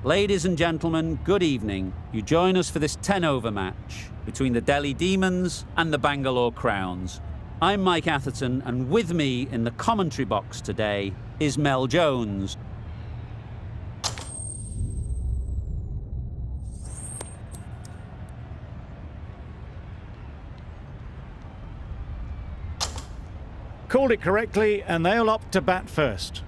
Ladies and gentlemen, good evening. You join us for this 10-over match between the Delhi Demons and the Bangalore Crowns. I'm Mike Atherton, and with me in the commentary box today is Mel Jones. Called it correctly, and they'll opt to bat first.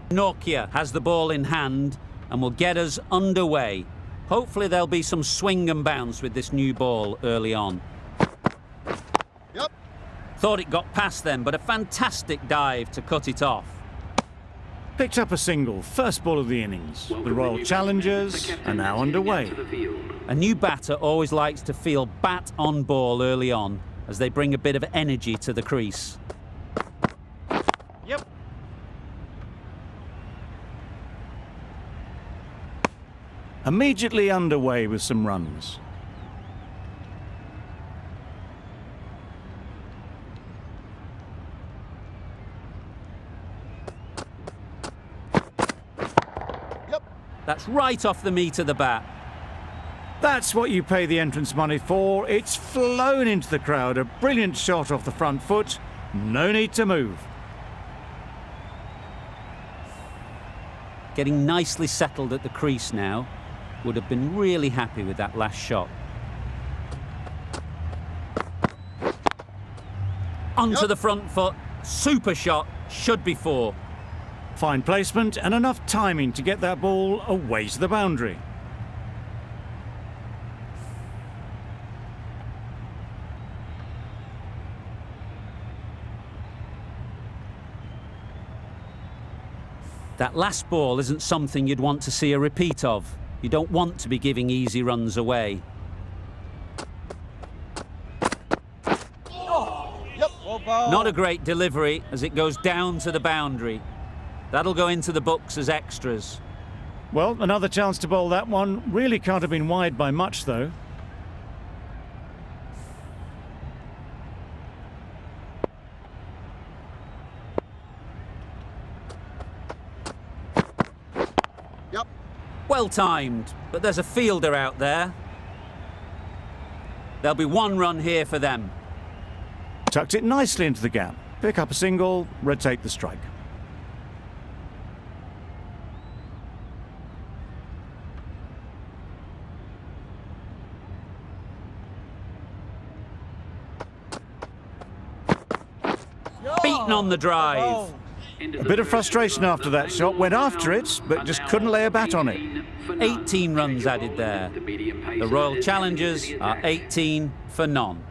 Nokia has the ball in hand and will get us underway. Hopefully there'll be some swing and bounce with this new ball early on. Yep. Thought it got past them, but a fantastic dive to cut it off. Picked up a single, first ball of the innings. The Royal Challengers are now underway. A new batter always likes to feel bat on ball early on, as they bring a bit of energy to the crease. Yep. Immediately underway with some runs. That's right off the meat of the bat. That's what you pay the entrance money for. It's flown into the crowd. A brilliant shot off the front foot. No need to move. Getting nicely settled at the crease now. Would have been really happy with that last shot. Onto the front foot. Super shot. Should be four. Fine placement and enough timing to get that ball away to the boundary. That last ball isn't something you'd want to see a repeat of. You don't want to be giving easy runs away. Not a great delivery as it goes down to the boundary. That'll go into the books as extras. Well, another chance to bowl that one. Really can't have been wide by much, though. Yep. Well timed, but there's a fielder out there. There'll be one run here for them. Tucked it nicely into the gap. Pick up a single, rotate the strike. Beaten on the drive. A bit of frustration after that shot. Went after it, but just couldn't lay a bat on it. 18 runs added there. The Royal Challengers are 18 for none.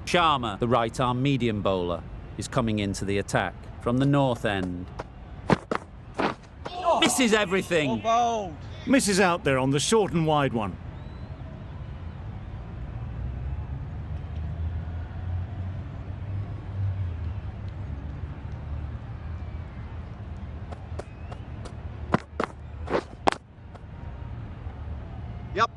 Sharma, the right-arm medium bowler, is coming into the attack from the north end. Misses everything. Misses out there on the short and wide one. Yep.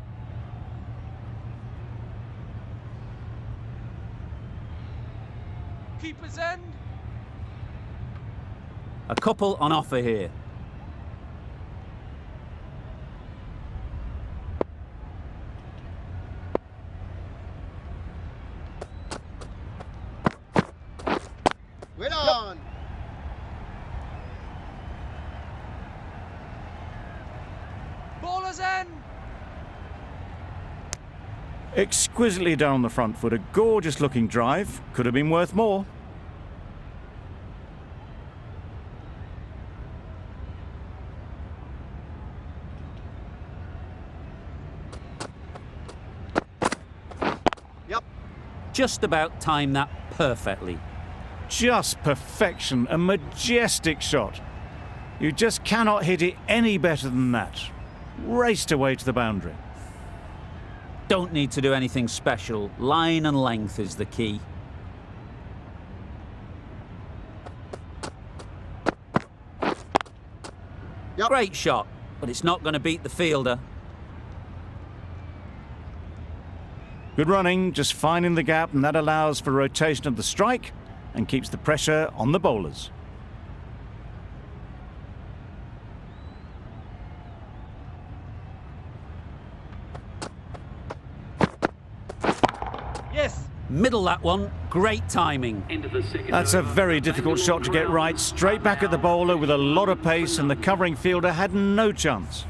Keeper's end. A couple on offer here. Well on. Baller's end. Exquisitely down the front foot. A gorgeous looking drive. Could have been worth more. Yep. Just about timed that perfectly. Just perfection. A majestic shot. You just cannot hit it any better than that. Raced away to the boundary. Don't need to do anything special. Line and length is the key. Yep. Great shot, but it's not going to beat the fielder. Good running, just finding the gap, and that allows for rotation of the strike and keeps the pressure on the bowlers. Yes. Middle that one, great timing. That's a very difficult shot to get right. Straight back at the bowler with a lot of pace, and the covering fielder had no chance.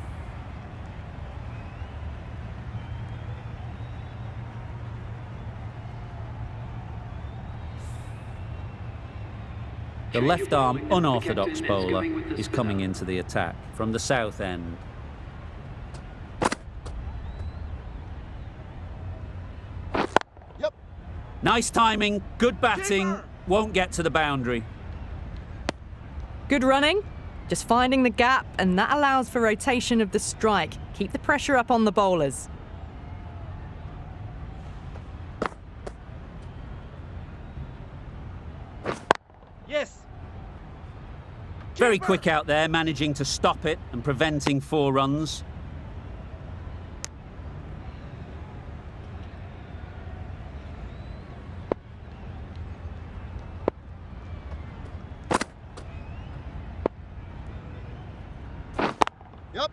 The left-arm unorthodox bowler is coming into the attack from the south end. Yep. Nice timing, good batting, won't get to the boundary. Good running, just finding the gap, and that allows for rotation of the strike. Keep the pressure up on the bowlers. Yes. Very quick out there, managing to stop it and preventing 4 runs. Yep.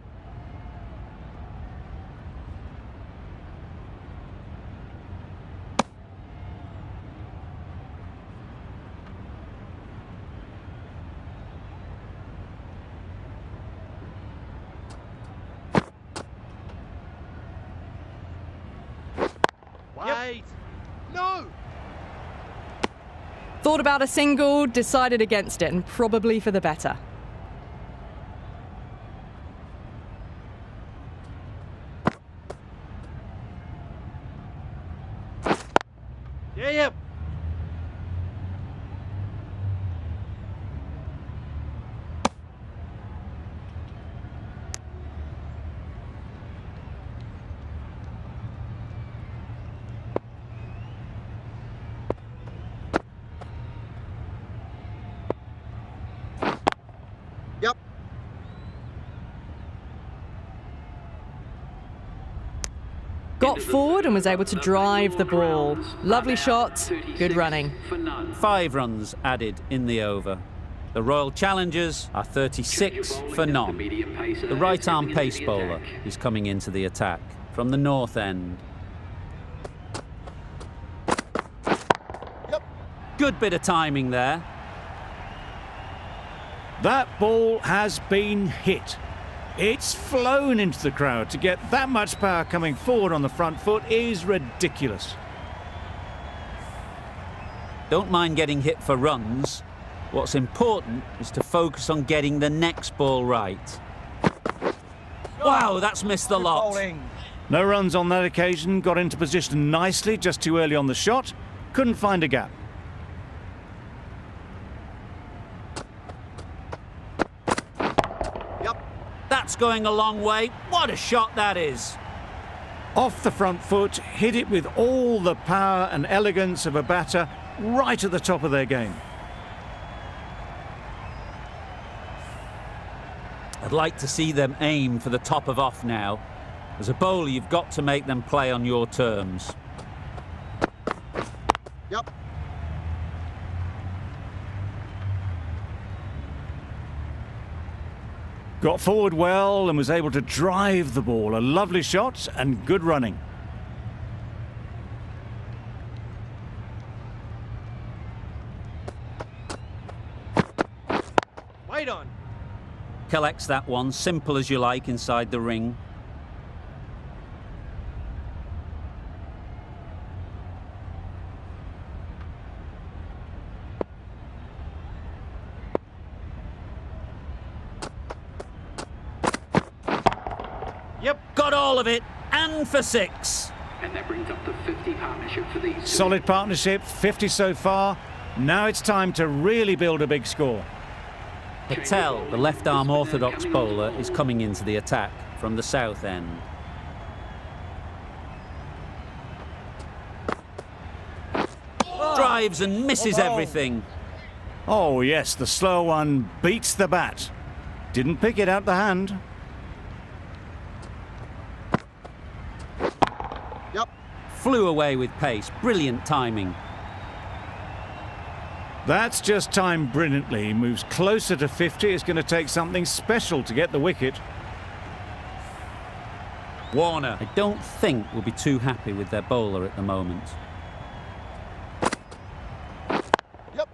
Wait. No. Thought about a single, decided against it, and probably for the better. Yeah. Yep. Got forward and was able to drive the ball. Lovely shot, good running. 5 runs added in the over. The Royal Challengers are 36 for none. The right-arm pace bowler is coming into the attack from the north end. Yep. Good bit of timing there. That ball has been hit. It's flown into the crowd. To get that much power coming forward on the front foot is ridiculous. Don't mind getting hit for runs. What's important is to focus on getting the next ball right. Wow, that's missed the lot. No runs on that occasion. Got into position nicely, just too early on the shot. Couldn't find a gap. That's going a long way. What a shot that is. Off the front foot, hit it with all the power and elegance of a batter, right at the top of their game. I'd like to see them aim for the top of off now. As a bowler, you've got to make them play on your terms. Yep. Got forward well and was able to drive the ball. A lovely shot and good running. Wait on. Collects that one, simple as you like, inside the ring. Yep. Got all of it, and for 6. And that brings up the 50 partnership for these two. Solid partnership, 50 so far. Now it's time to really build a big score. Patel, the left-arm orthodox bowler, is coming into the attack from the south end. Drives and misses everything. Oh yes, the slow one beats the bat. Didn't pick it out the hand. Yep. Flew away with pace. Brilliant timing. That's just timed brilliantly. He moves closer to 50. It's going to take something special to get the wicket. Warner, I don't think will be too happy with their bowler at the moment. Yep.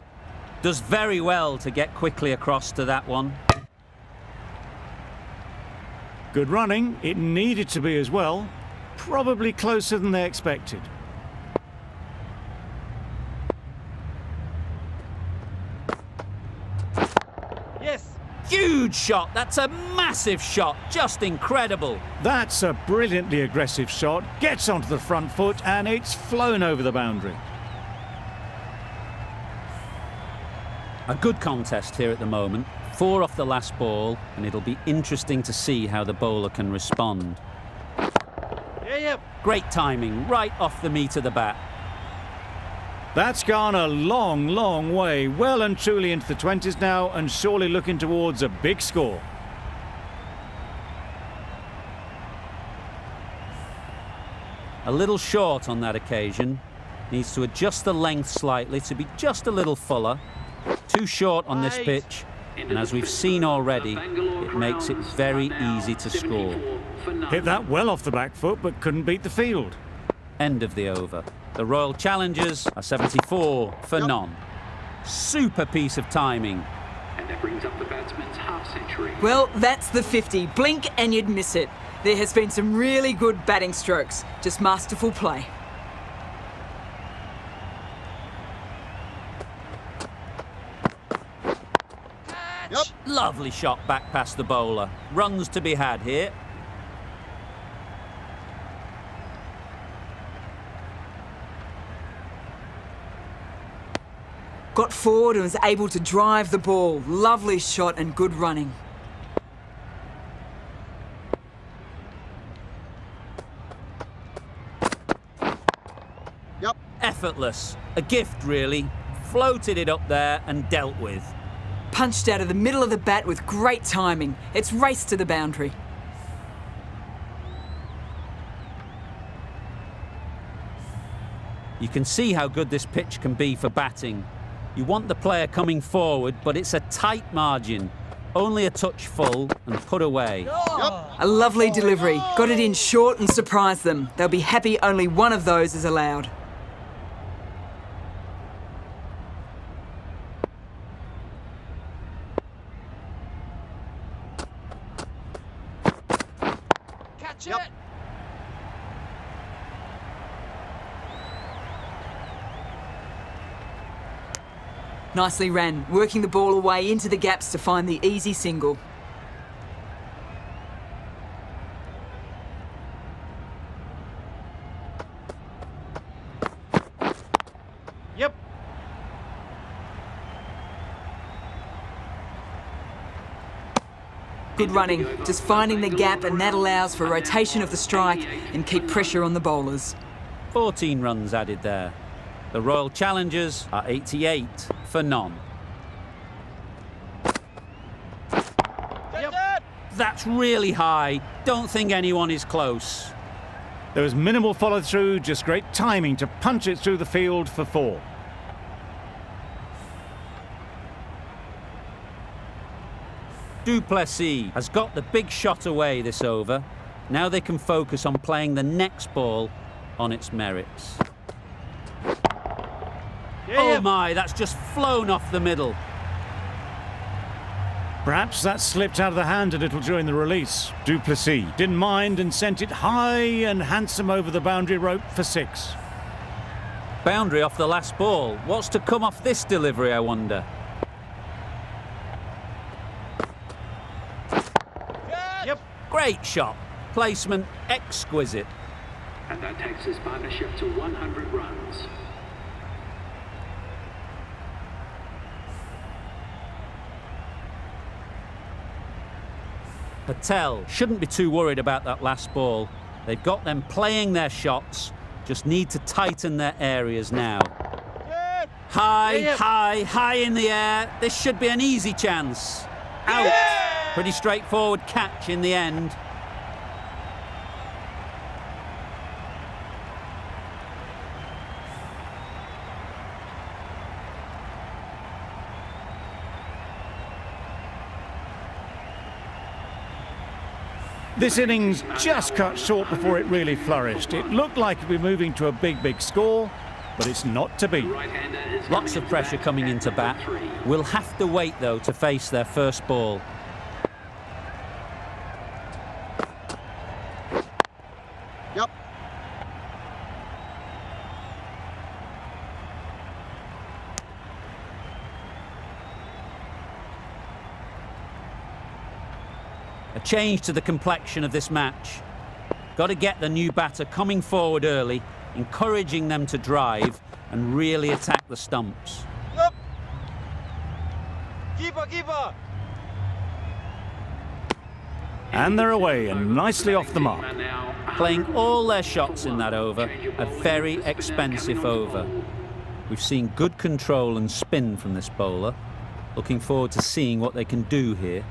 Does very well to get quickly across to that one. Good running. It needed to be as well. Probably closer than they expected. Yes. Huge shot. That's a massive shot. Just incredible. That's a brilliantly aggressive shot. Gets onto the front foot and it's flown over the boundary. A good contest here at the moment. 4 off the last ball, and it'll be interesting to see how the bowler can respond. Yep. Great timing, right off the meat of the bat. That's gone a long, long way. Well and truly into the 20s now and surely looking towards a big score. A little short on that occasion. Needs to adjust the length slightly to be just a little fuller. Too short on this pitch. And as we've seen already, it makes it very easy to score. Hit that well off the back foot, but couldn't beat the field. End of the over. The Royal Challengers are 74 for none. Super piece of timing. And that brings up the batsman's half century. Well, that's the 50. Blink and you'd miss it. There has been some really good batting strokes. Just masterful play. Yep. Lovely shot back past the bowler. Runs to be had here. Got forward and was able to drive the ball. Lovely shot and good running. Yep. Effortless. A gift, really. Floated it up there and dealt with. Punched out of the middle of the bat with great timing. It's raced to the boundary. You can see how good this pitch can be for batting. You want the player coming forward, but it's a tight margin. Only a touch full and put away. Yep. A lovely delivery. Got it in short and surprised them. They'll be happy only one of those is allowed. Catch Yep. it. Nicely ran, working the ball away into the gaps to find the easy single. Yep. Good running, just finding the gap, and that allows for rotation of the strike and keep pressure on the bowlers. 14 runs added there. The Royal Challengers are 88 for none. Yep. That's really high. Don't think anyone is close. There was minimal follow through, just great timing to punch it through the field for 4. Du Plessis has got the big shot away this over. Now they can focus on playing the next ball on its merits. Oh my, that's just flown off the middle. Perhaps that slipped out of the hand a little during the release. Du Plessis didn't mind and sent it high and handsome over the boundary rope for 6. Boundary off the last ball. What's to come off this delivery, I wonder? Yep. Great shot. Placement exquisite. And that takes his partnership to 100 runs. Patel shouldn't be too worried about that last ball. They've got them playing their shots, just need to tighten their areas now. Yep. High, Yeah. high in the air. This should be an easy chance. Out. Pretty straightforward catch in the end. This innings just cut short before it really flourished. It looked like it'd be moving to a big score, but it's not to be. Lots of pressure coming into bat. We'll have to wait, though, to face their first ball. Yep. A change to the complexion of this match. Got to get the new batter coming forward early, encouraging them to drive and really attack the stumps. Yep. Keeper. And they're away and nicely off the mark. Playing all their shots in that over, a very expensive over. We've seen good control and spin from this bowler. Looking forward to seeing what they can do here.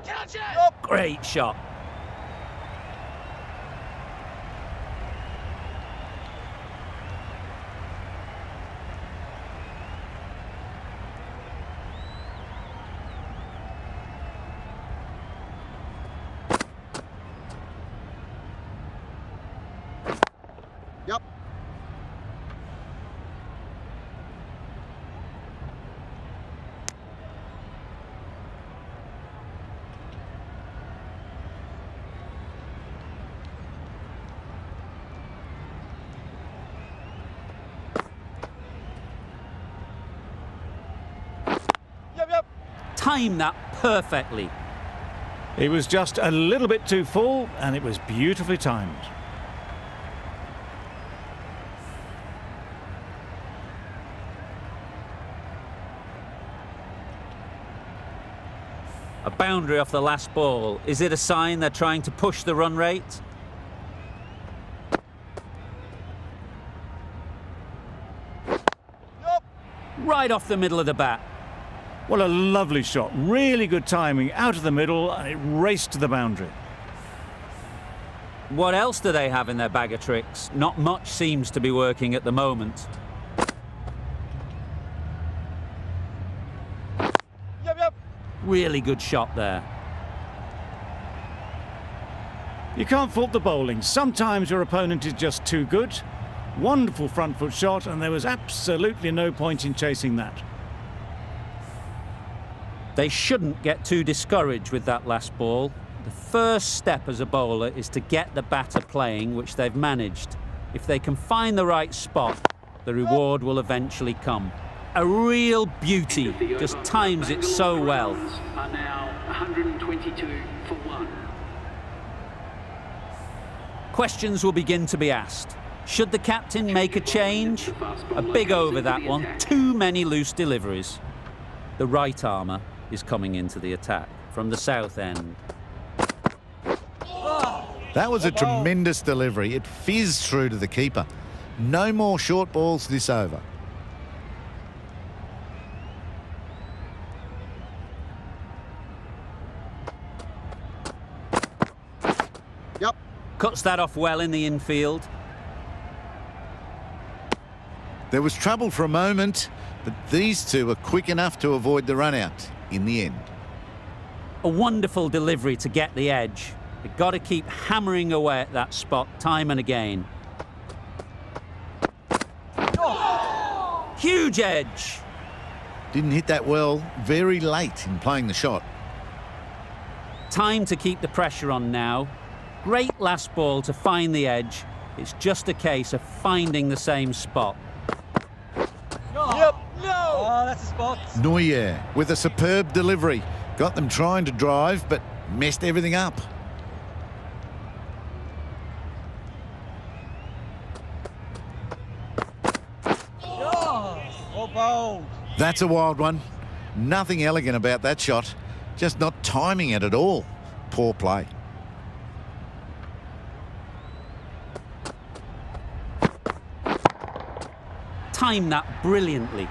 Catch it! Great shot. Yep. Yep. Timed that perfectly. It was just a little bit too full, and it was beautifully timed. A boundary off the last ball. Is it a sign they're trying to push the run rate? Yep. Right off the middle of the bat. What a lovely shot. Really good timing out of the middle, and it raced to the boundary. What else do they have in their bag of tricks? Not much seems to be working at the moment. Yep. Really good shot there. You can't fault the bowling. Sometimes your opponent is just too good. Wonderful front foot shot, and there was absolutely no point in chasing that. They shouldn't get too discouraged with that last ball. The first step as a bowler is to get the batter playing, which they've managed. If they can find the right spot, the reward will eventually come. A real beauty, just times it so well. Are now 122 for 1. Questions will begin to be asked. Should the captain make a change? A big over that one, too many loose deliveries. The right armour is coming into the attack from the south end. That was a tremendous delivery. It fizzed through to the keeper. No more short balls this over. Yep. Cuts that off well in the infield. There was trouble for a moment, but these two were quick enough to avoid the run-out in the end. A wonderful delivery to get the edge. They've got to keep hammering away at that spot time and again. Huge edge. Didn't hit that well, very late in playing the shot. Time to keep the pressure on now. Great last ball to find the edge. It's just a case of finding the same spot. Yep. No. Oh, that's a spot. Neuer with a superb delivery. Got them trying to drive, but messed everything up. Oh, bold. That's a wild one. Nothing elegant about that shot. Just not timing it at all. Poor play. Timed that brilliantly.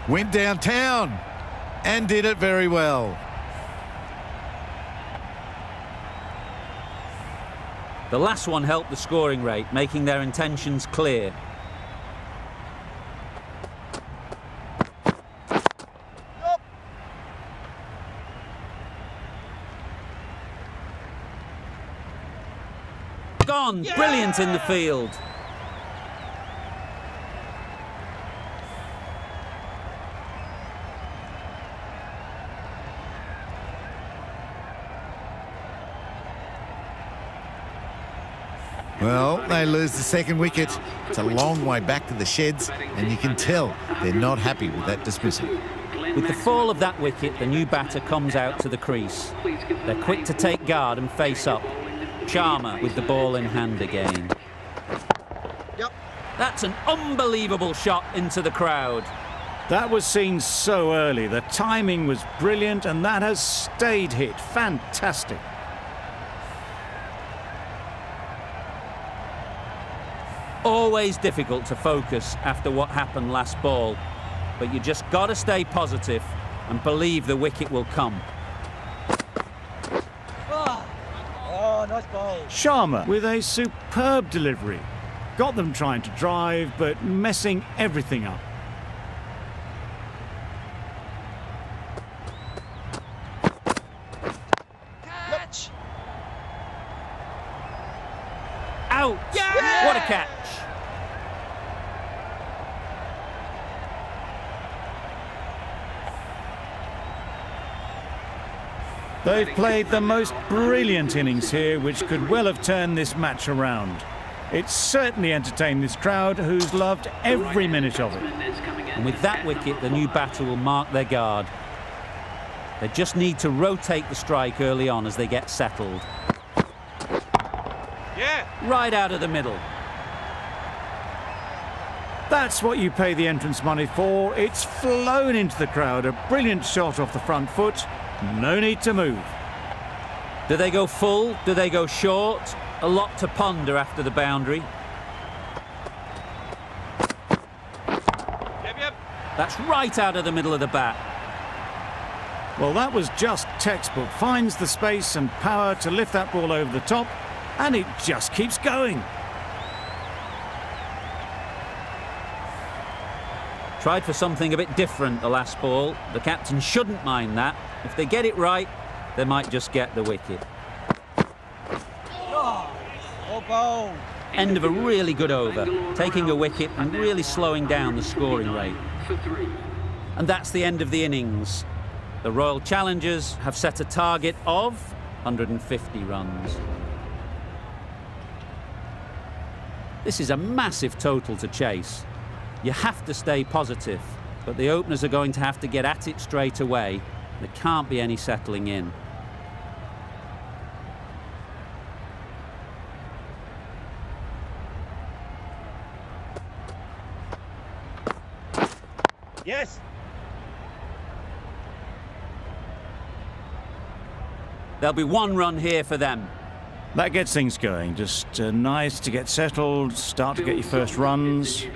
Went downtown and did it very well. The last one helped the scoring rate, making their intentions clear. run, brilliant in the field. Well, they lose the second wicket. It's a long way back to the sheds, and you can tell they're not happy with that dismissal. With the fall of that wicket, the new batter comes out to the crease. They're quick to take guard and face up. Sharma with the ball in hand again. Yep. That's an unbelievable shot into the crowd. That was seen so early. The timing was brilliant, and that has stayed hit. Fantastic. Always difficult to focus after what happened last ball, but you just got to stay positive and believe the wicket will come. Oh, nice ball. Sharma with a superb delivery. Got them trying to drive, but messing everything up. Catch. Out! Yeah! What a catch! They've played the most brilliant innings here, which could well have turned this match around. It's certainly entertained this crowd, who's loved every minute of it. And with that wicket, the new batter will mark their guard. They just need to rotate the strike early on as they get settled. Yeah. Right out of the middle. That's what you pay the entrance money for. It's flown into the crowd. A brilliant shot off the front foot. No need to move. Do they go full? Do they go short? A lot to ponder after the boundary. Yep. That's right out of the middle of the bat. Well, that was just textbook. Finds the space and power to lift that ball over the top, and it just keeps going. Tried for something a bit different the last ball. The captain shouldn't mind that. If they get it right, they might just get the wicket. Oh, ball. End of a really good over, taking a wicket and really slowing down the scoring rate. And that's the end of the innings. The Royal Challengers have set a target of 150 runs. This is a massive total to chase. You have to stay positive, but the openers are going to have to get at it straight away. There can't be any settling in. Yes. There'll be one run here for them. That gets things going. Just nice to get settled, start to get your first runs.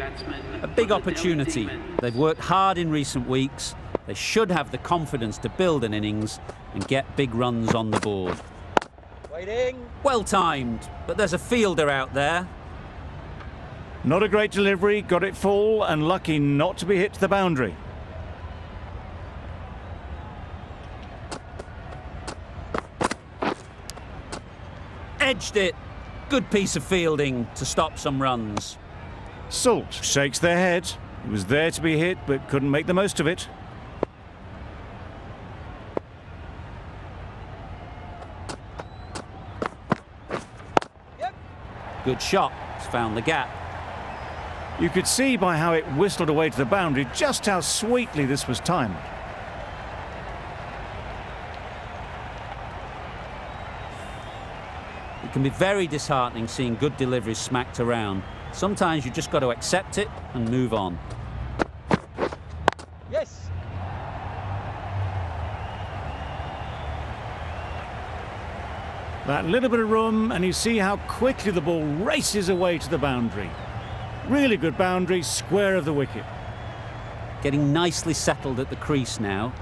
A big opportunity. They've worked hard in recent weeks. They should have the confidence to build an innings and get big runs on the board. Waiting. Well timed, but there's a fielder out there. Not a great delivery, got it full and lucky not to be hit to the boundary. Edged it. Good piece of fielding to stop some runs. Salt shakes their head. It was there to be hit, but couldn't make the most of it. Yep. Good shot. It's found the gap. You could see by how it whistled away to the boundary just how sweetly this was timed. It can be very disheartening seeing good deliveries smacked around. Sometimes you just got to accept it and move on. Yes. That little bit of room, and you see how quickly the ball races away to the boundary. Really good boundary, square of the wicket. Getting nicely settled at the crease now.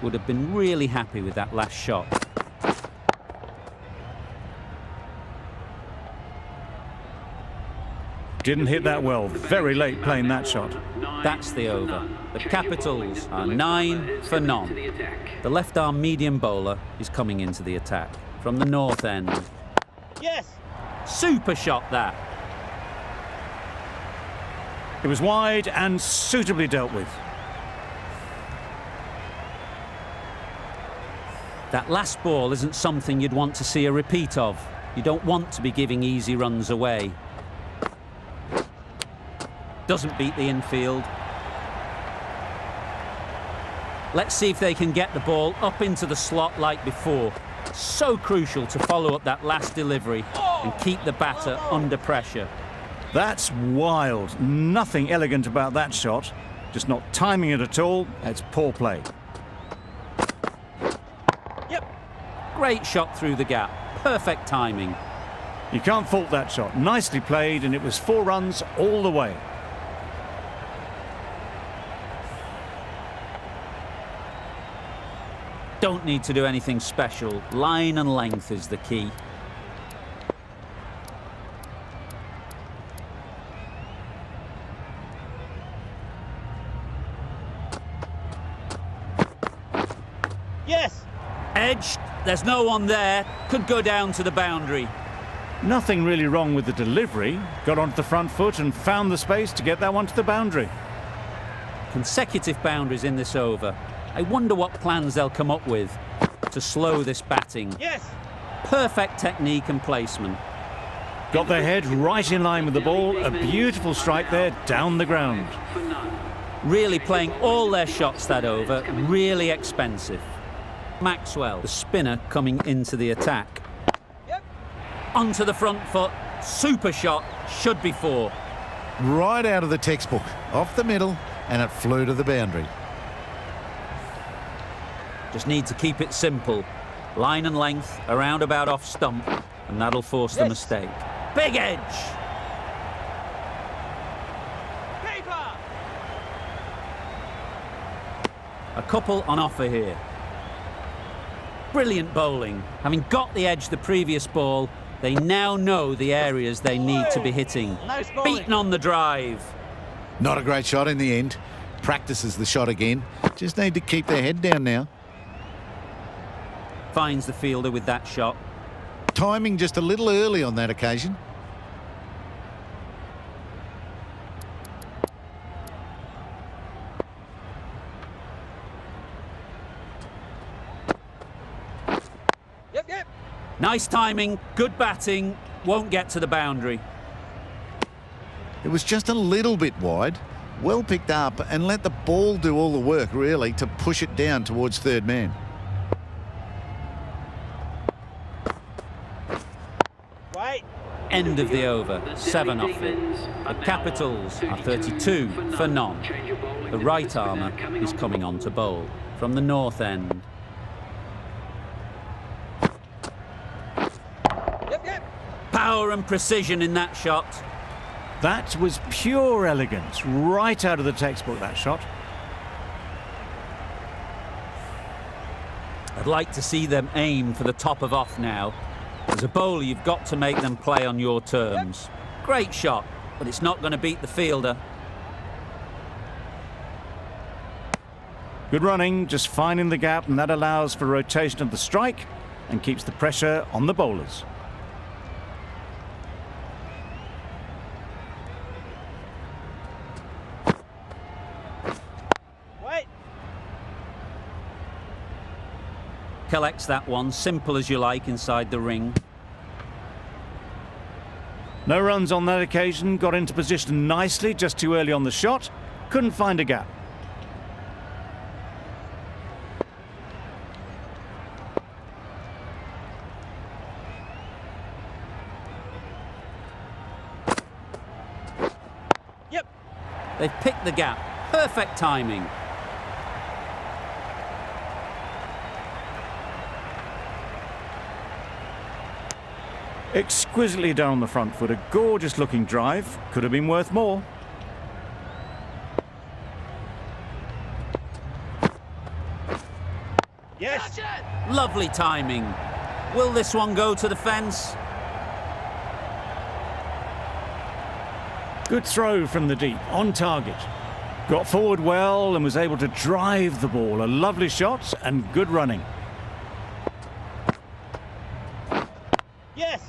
Would have been really happy with that last shot. Didn't hit that well. Very late playing that shot. That's the over. The Capitals are 9 for none. The left-arm medium bowler is coming into the attack from the north end. Yes. Super shot that. It was wide and suitably dealt with. That last ball isn't something you'd want to see a repeat of. You don't want to be giving easy runs away. Doesn't beat the infield. Let's see if they can get the ball up into the slot like before. So crucial to follow up that last delivery and keep the batter under pressure. That's wild. Nothing elegant about that shot. Just not timing it at all. It's poor play. Great shot through the gap. Perfect timing. You can't fault that shot. Nicely played, and it was 4 runs all the way. Don't need to do anything special. Line and length is the key. Yes! Edged. There's no one there. Could go down to the boundary. Nothing really wrong with the delivery. Got onto the front foot and found the space to get that one to the boundary. Consecutive boundaries in this over. I wonder what plans they'll come up with to slow this batting. Yes! Perfect technique and placement. Got their head right in line with the ball. A beautiful strike there down the ground. Really playing all their shots that over. Really expensive. Maxwell, the spinner, coming into the attack. Yep. Onto the front foot. Super shot. Should be 4. Right out of the textbook, off the middle, and it flew to the boundary. Just need to keep it simple. Line and length, around about off stump, and that'll force the mistake. Big edge! Paper! A couple on offer here. Brilliant bowling. Having got the edge the previous ball, they now know the areas they need to be hitting. Nice bowling. Beaten on the drive. Not a great shot in the end. Practices the shot again. Just need to keep their head down now. Finds the fielder with that shot. Timing just a little early on that occasion. Yep. Nice timing, good batting, won't get to the boundary. It was just a little bit wide. Well picked up and let the ball do all the work, really, to push it down towards third man. Right. End of the over, 7 off it. The Capitals are 32 for none. The right armour is coming on to bowl from the north end. Yep. Power and precision in that shot. That was pure elegance. Right out of the textbook, that shot. I'd like to see them aim for the top of off now. As a bowler, you've got to make them play on your terms. Great shot, but it's not going to beat the fielder. Good running, just finding the gap, and that allows for rotation of the strike and keeps the pressure on the bowlers. Right. Collects that one, simple as you like, inside the ring. No runs on that occasion, got into position nicely, just too early on the shot. Couldn't find a gap. Yep. They've picked the gap. Perfect timing. Exquisitely down the front foot, a gorgeous looking drive. Could have been worth more. Yes. Lovely timing. Will this one go to the fence? Good throw from the deep, on target. Got forward well and was able to drive the ball. A lovely shot and good running. Yes.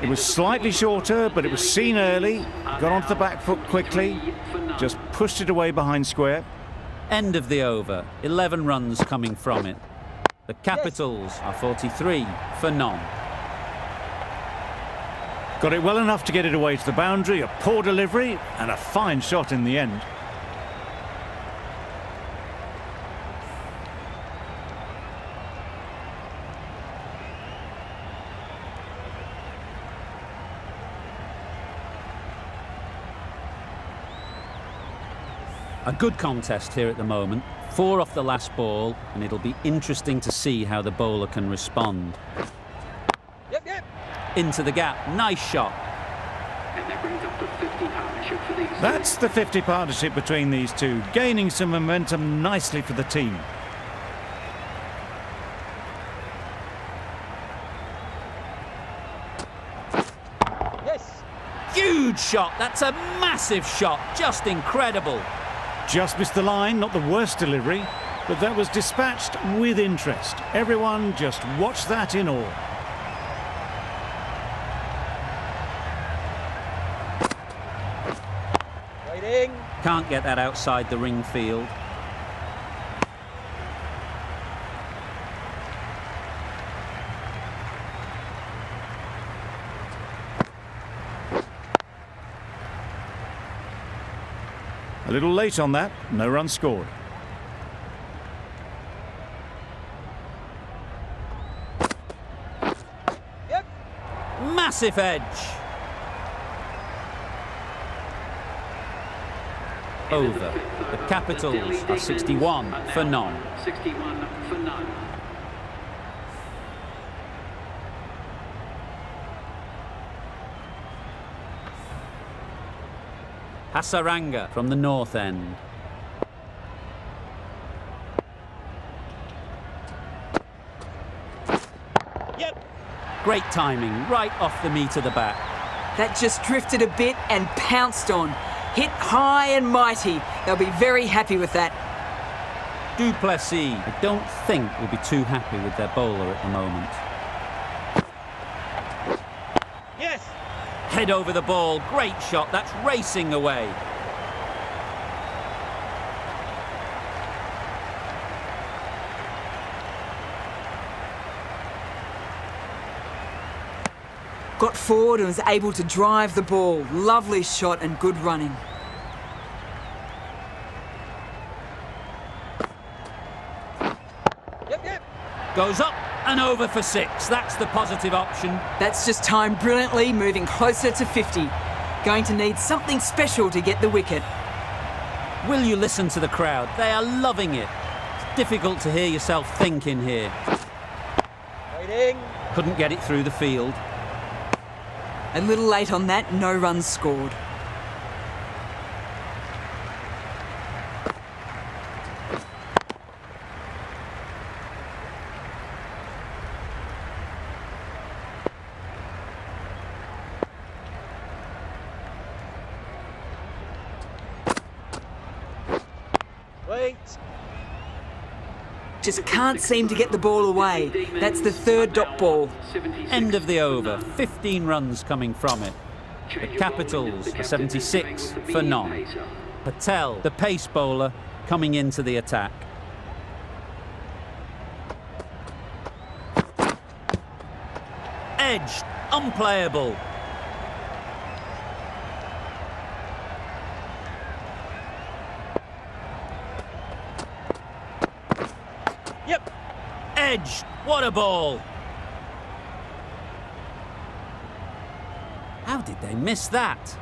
It was slightly shorter, but it was seen early, got onto the back foot quickly, just pushed it away behind square. End of the over. 11 runs coming from it. The Capitals are 43 for none. Got it well enough to get it away to the boundary, a poor delivery, and a fine shot in the end. A good contest here at the moment. 4 off the last ball, and it'll be interesting to see how the bowler can respond. Yep. Into the gap, nice shot. And that brings up the 50 partnership for these. That's the 50 partnership between these two, gaining some momentum nicely for the team. Yes. Huge shot, that's a massive shot, just incredible. Just missed the line, not the worst delivery, but that was dispatched with interest. Everyone just watched that in awe. Waiting. Can't get that outside the ring field. A little late on that, no run scored. Yep. Massive edge. Over. The Capitals are 61 for none. 61 for none. Hasaranga from the north end. Yep. Great timing, right off the meat of the bat. That just drifted a bit and pounced on. Hit high and mighty. They'll be very happy with that. Duplessis, I don't think, will be too happy with their bowler at the moment. Yes. Head over the ball, great shot, that's racing away. Got forward and was able to drive the ball. Lovely shot and good running. Yep. Goes up and over for 6. That's the positive option. That's just timed brilliantly, moving closer to 50. Going to need something special to get the wicket. Will you listen to the crowd? They are loving it. It's difficult to hear yourself think in here. Waiting. Couldn't get it through the field. A little late on that, no runs scored. Wait. Just can't seem to get the ball away. That's the third dot ball. End of the over. 15 runs coming from it. The Capitals are 76 for none. Patel, the pace bowler, coming into the attack. Edged, unplayable. Yep. Edged, what a ball. How did they miss that?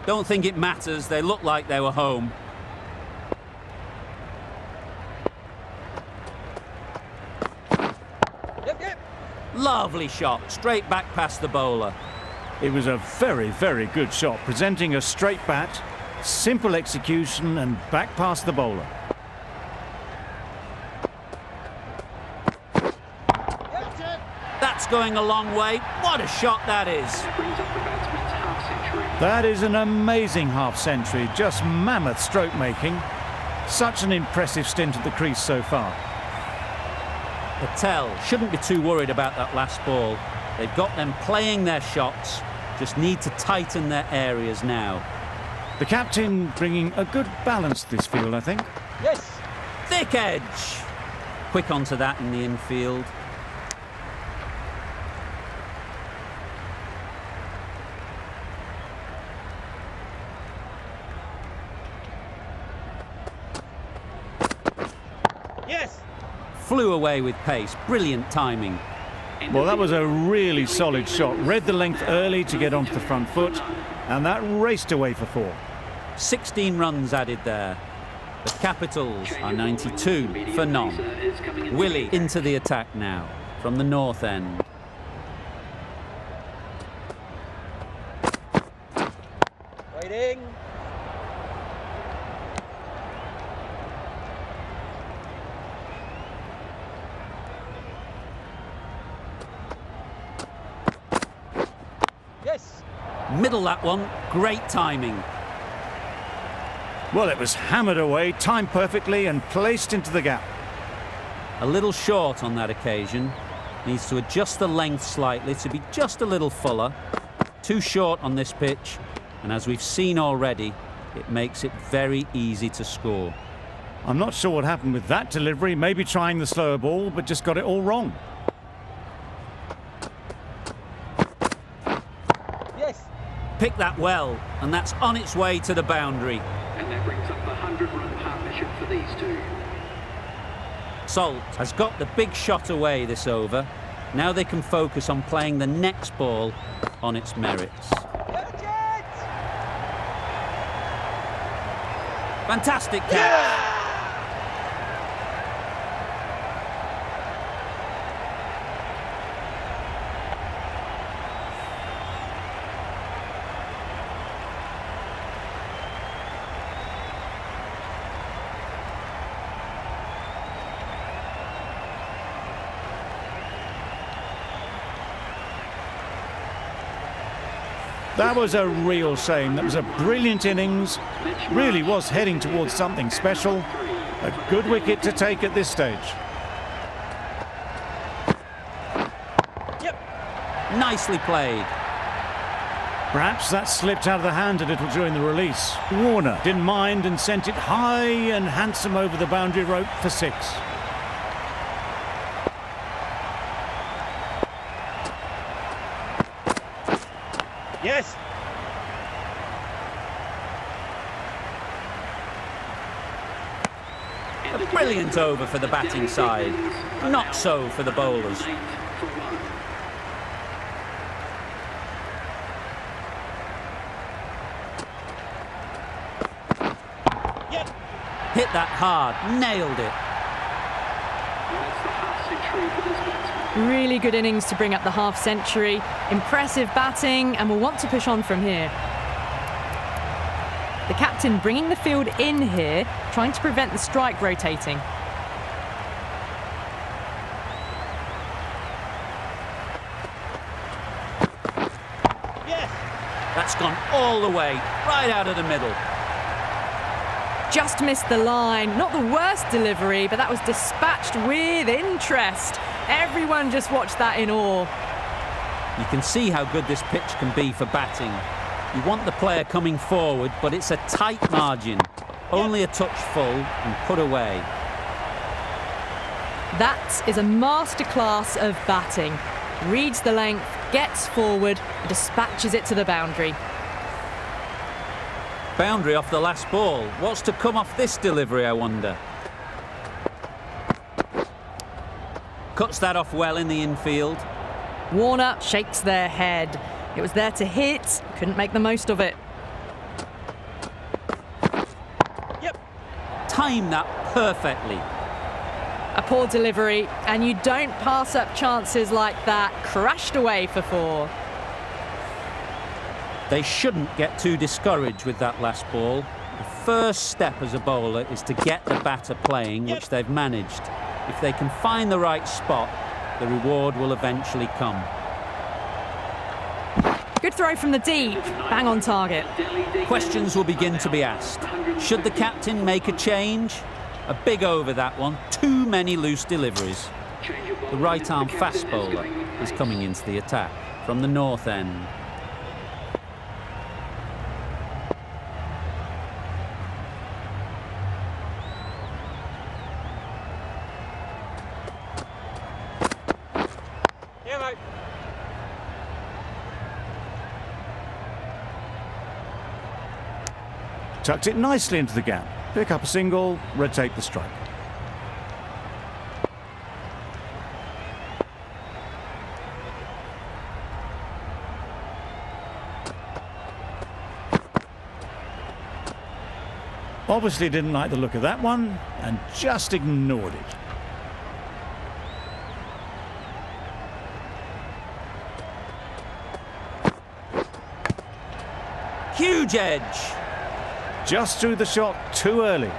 Don't think it matters, they look like they were home. Yep. Lovely shot, straight back past the bowler. It was a very, very good shot, presenting a straight bat, simple execution and back past the bowler. That's going a long way. What a shot that is. That brings up the batsman's half-century. That is an amazing half-century, just mammoth stroke making. Such an impressive stint at the crease so far. Patel shouldn't be too worried about that last ball. They've got them playing their shots, just need to tighten their areas now. The captain bringing a good balance to this field, I think. Yes. Thick edge! Quick onto that in the infield. Yes. Flew away with pace. Brilliant timing. Well, that was a really solid shot. Read the length early to get onto the front foot, and that raced away for 4. 16 runs added there. The Capitals are 92 for none. Willie into the attack now from the north end. Waiting. Yes. Middle that one. Great timing. Well, it was hammered away, timed perfectly and placed into the gap. A little short on that occasion. Needs to adjust the length slightly to be just a little fuller. Too short on this pitch, and as we've seen already, it makes it very easy to score. I'm not sure what happened with that delivery, maybe trying the slower ball, but just got it all wrong. Yes. Pick that well, and that's on its way to the boundary. And that brings up the 100-run partnership for these two. Salt has got the big shot away this over. Now they can focus on playing the next ball on its merits. Catch it. Fantastic catch! That was a real shame. That was a brilliant innings. Really was heading towards something special. A good wicket to take at this stage. Yep. Nicely played. Perhaps that slipped out of the hand a little during the release. Warner didn't mind and sent it high and handsome over the boundary rope for 6. Yes. A brilliant over for the batting side. Not so for the bowlers. Yep. Hit that hard. Nailed it. That's the half-century for this batsman. Really good innings to bring up the half-century. Impressive batting, and will want to push on from here. The captain bringing the field in here, trying to prevent the strike rotating. Yes. That's gone all the way, right out of the middle. Just missed the line. Not the worst delivery, but that was dispatched with interest. Everyone just watched that in awe. You can see how good this pitch can be for batting. You want the player coming forward, but it's a tight margin. Only a touch full and put away. That is a masterclass of batting. Reads the length, gets forward, and dispatches it to the boundary. Boundary off the last ball. What's to come off this delivery, I wonder? Cuts that off well in the infield. Warner shakes their head. It was there to hit, couldn't make the most of it. Yep. Time that perfectly. A poor delivery, and you don't pass up chances like that. Crashed away for 4. They shouldn't get too discouraged with that last ball. The first step as a bowler is to get the batter playing, which they've managed. If they can find the right spot, the reward will eventually come. Good throw from the deep, bang on target. Questions will begin to be asked. Should the captain make a change? A big over that one, too many loose deliveries. The right-arm fast bowler is coming into the attack from the north end. Yeah, mate. Tucked it nicely into the gap. Pick up a single, rotate the strike. Obviously didn't like the look of that one and just ignored it. Huge edge. Just threw the shot too early.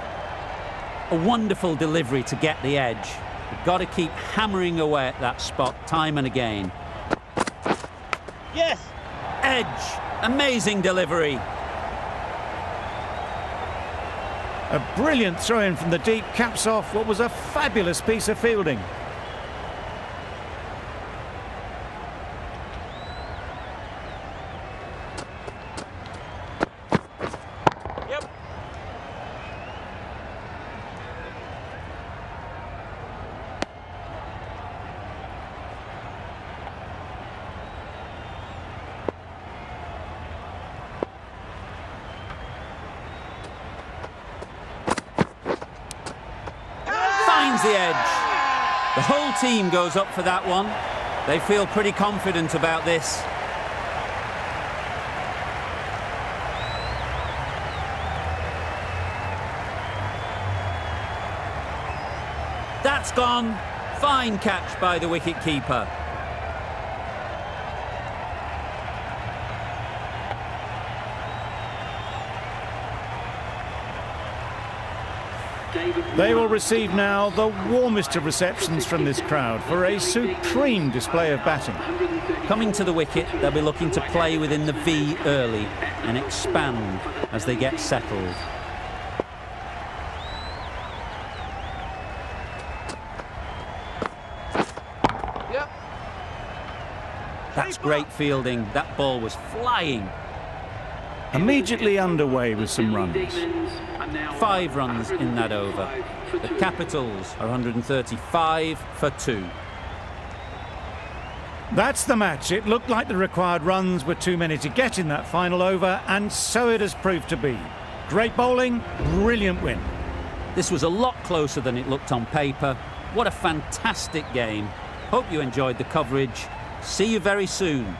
A wonderful delivery to get the edge. You've got to keep hammering away at that spot time and again. Yes. Edge. Amazing delivery. A brilliant throw-in from the deep caps off what was a fabulous piece of fielding. Yep. Finds the edge. The whole team goes up for that one. They feel pretty confident about this. That's gone. Fine catch by the wicket-keeper. They will receive now the warmest of receptions from this crowd for a supreme display of batting. Coming to the wicket, they'll be looking to play within the V early and expand as they get settled. Yep. That's great fielding. That ball was flying. Immediately underway with some runs. 5 runs in that over. The Capitals are 135 for 2. That's the match. It looked like the required runs were too many to get in that final over, and so it has proved to be. Great bowling, brilliant win. This was a lot closer than it looked on paper. What a fantastic game. Hope you enjoyed the coverage. See you very soon.